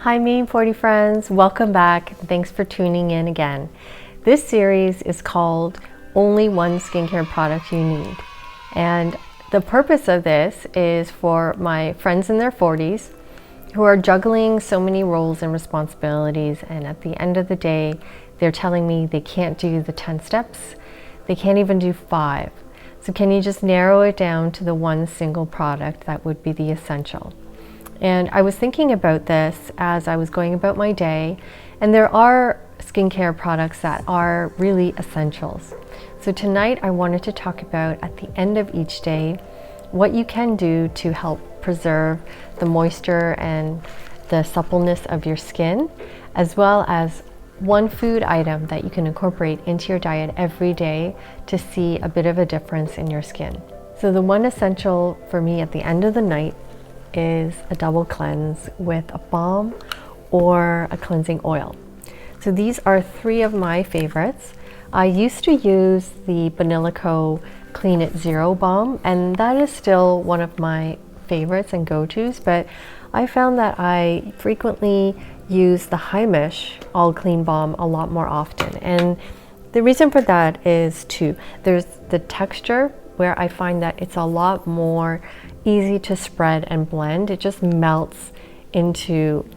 Hi Meme 40 friends, welcome back. Thanks for tuning in again. This series is called Only One Skincare Product You Need. And the purpose of this is for my friends in their 40s who are juggling so many roles and responsibilities, and at the end of the day, they're telling me they can't do the 10 steps. They can't even do 5. So can you just narrow it down to the one single product that would be the essential? And I was thinking about this as I was going about my day, and there are skincare products that are really essentials. So tonight I wanted to talk about, at the end of each day, what you can do to help preserve the moisture and the suppleness of your skin, as well as one food item that you can incorporate into your diet every day to see a bit of a difference in your skin. So the one essential for me at the end of the night is a double cleanse with a balm or a cleansing oil. So these are 3 of my favorites. I used to use the Banilico Clean It Zero balm, and that is still one of my favorites and go-tos, but I found that I frequently use the Heimish All Clean Balm a lot more often. And the reason for that is there's the texture, where I find that it's a lot more easy to spread and blend. It just melts into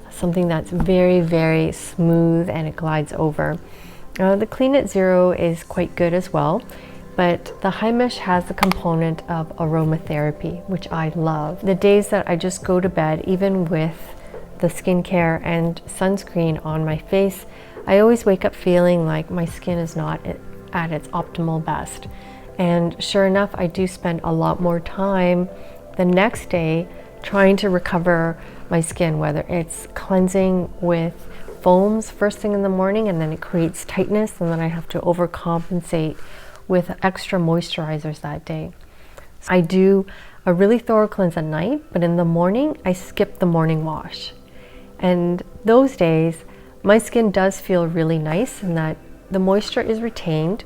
something that's very, very smooth and it glides over. The Clean It Zero is quite good as well, but the Heimish has the component of aromatherapy, which I love. The days that I just go to bed, even with the skincare and sunscreen on my face, I always wake up feeling like my skin is not at its optimal best. And sure enough, I do spend a lot more time the next day trying to recover my skin, whether it's cleansing with foams first thing in the morning and then it creates tightness, and then I have to overcompensate with extra moisturizers that day. So I do a really thorough cleanse at night, but in the morning, I skip the morning wash. And those days, my skin does feel really nice in that the moisture is retained.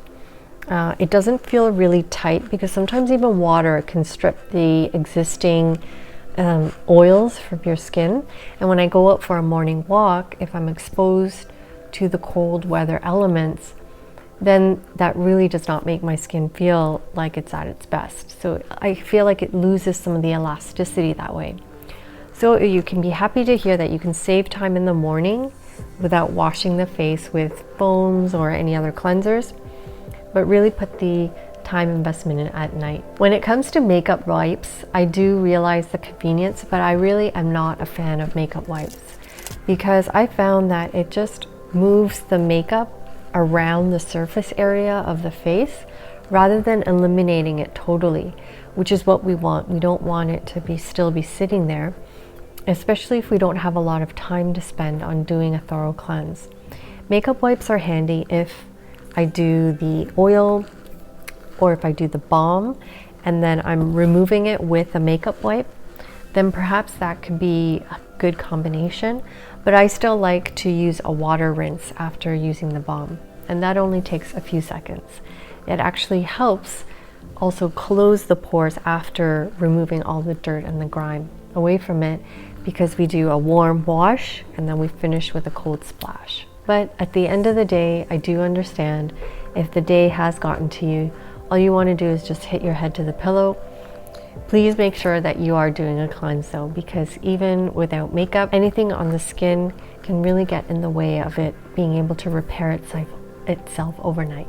It doesn't feel really tight, because sometimes even water can strip the existing oils from your skin. And when I go out for a morning walk, if I'm exposed to the cold weather elements, then that really does not make my skin feel like it's at its best. So I feel like it loses some of the elasticity that way. So you can be happy to hear that you can save time in the morning without washing the face with foams or any other cleansers, but really put the time investment in at night. When it comes to makeup wipes, I do realize the convenience, but I really am not a fan of makeup wipes, because I found that it just moves the makeup around the surface area of the face rather than eliminating it totally, which is what we want. We don't want it to still be sitting there, especially if we don't have a lot of time to spend on doing a thorough cleanse. Makeup wipes are handy if I do the oil or if I do the balm and then I'm removing it with a makeup wipe, then perhaps that could be a good combination. But I still like to use a water rinse after using the balm, and that only takes a few seconds. It actually helps also close the pores after removing all the dirt and the grime away from it, because we do a warm wash and then we finish with a cold splash. But at the end of the day, I do understand if the day has gotten to you, all you want to do is just hit your head to the pillow. Please make sure that you are doing a cleanse though, because even without makeup, anything on the skin can really get in the way of it being able to repair itself overnight.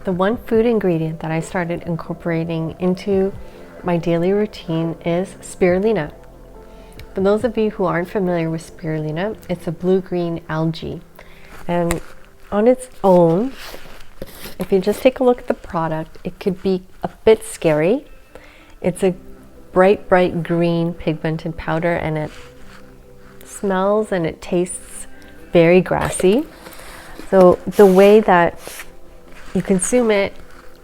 The one food ingredient that I started incorporating into my daily routine is spirulina. For those of you who aren't familiar with spirulina, it's a blue-green algae. And on its own, if you just take a look at the product, it could be a bit scary. It's a bright green pigmented powder, and it smells and it tastes very grassy. So the way that you consume it,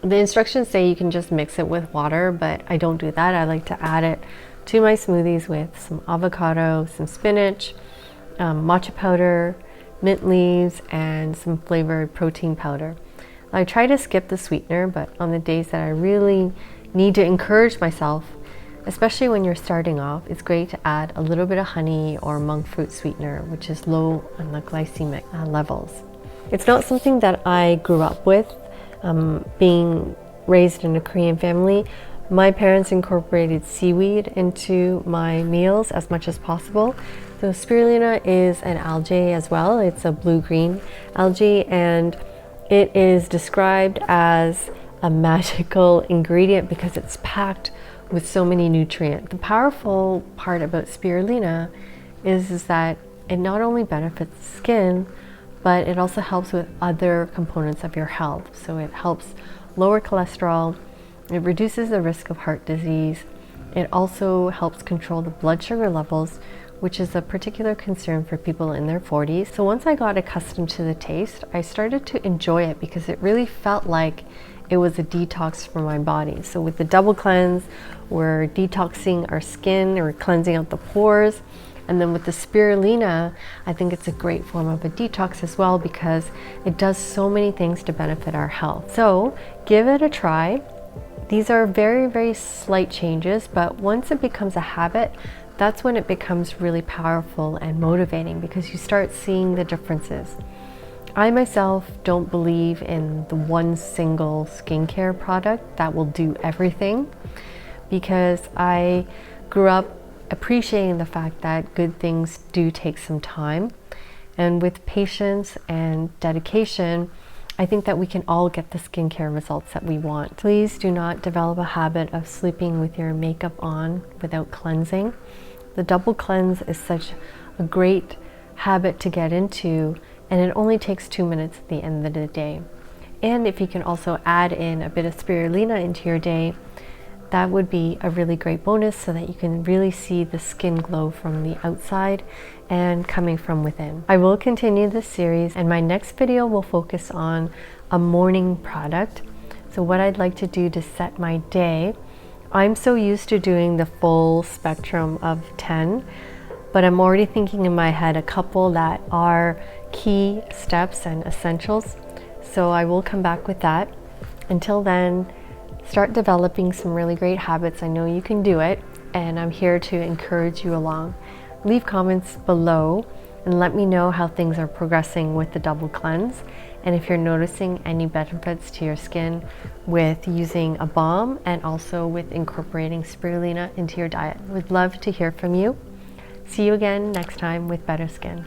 the instructions say you can just mix it with water, but I don't do that. I like to add it to my smoothies with some avocado, some spinach, matcha powder, mint leaves, and some flavored protein powder. I try to skip the sweetener, but on the days that I really need to encourage myself Especially when you're starting off, it's great to add a little bit of honey or monk fruit sweetener, which is low on the glycemic levels. It's not something that I grew up with. Being raised in a Korean family, my parents incorporated seaweed into my meals as much as possible. So spirulina is an algae as well. It's a blue-green algae, and it is described as a magical ingredient because it's packed with so many nutrients. The powerful part about spirulina is that it not only benefits the skin, but it also helps with other components of your health. So it helps lower cholesterol, it reduces the risk of heart disease, it also helps control the blood sugar levels, which is a particular concern for people in their 40s. So once I got accustomed to the taste, I started to enjoy it because it really felt like it was a detox for my body. So with the double cleanse, we're detoxing our skin, or cleansing out the pores. And then with the spirulina, I think it's a great form of a detox as well because it does so many things to benefit our health. So give it a try. These are very, very slight changes, but once it becomes a habit, that's when it becomes really powerful and motivating because you start seeing the differences. I myself don't believe in the one single skincare product that will do everything because I grew up appreciating the fact that good things do take some time. And with patience and dedication, I think that we can all get the skincare results that we want. Please do not develop a habit of sleeping with your makeup on without cleansing. The double cleanse is such a great habit to get into, and it only takes 2 minutes at the end of the day. And if you can also add in a bit of spirulina into your day, that would be a really great bonus so that you can really see the skin glow from the outside and coming from within. I will continue this series, and my next video will focus on a morning product. So what I'd like to do to set my day, I'm so used to doing the full spectrum of 10, but I'm already thinking in my head a couple that are key steps and essentials. So I will come back with that. Until then, start developing some really great habits. I know you can do it, and I'm here to encourage you along. Leave comments below and let me know how things are progressing with the double cleanse, and if you're noticing any benefits to your skin with using a balm and also with incorporating spirulina into your diet. Would love to hear from you. See you again next time with better skin.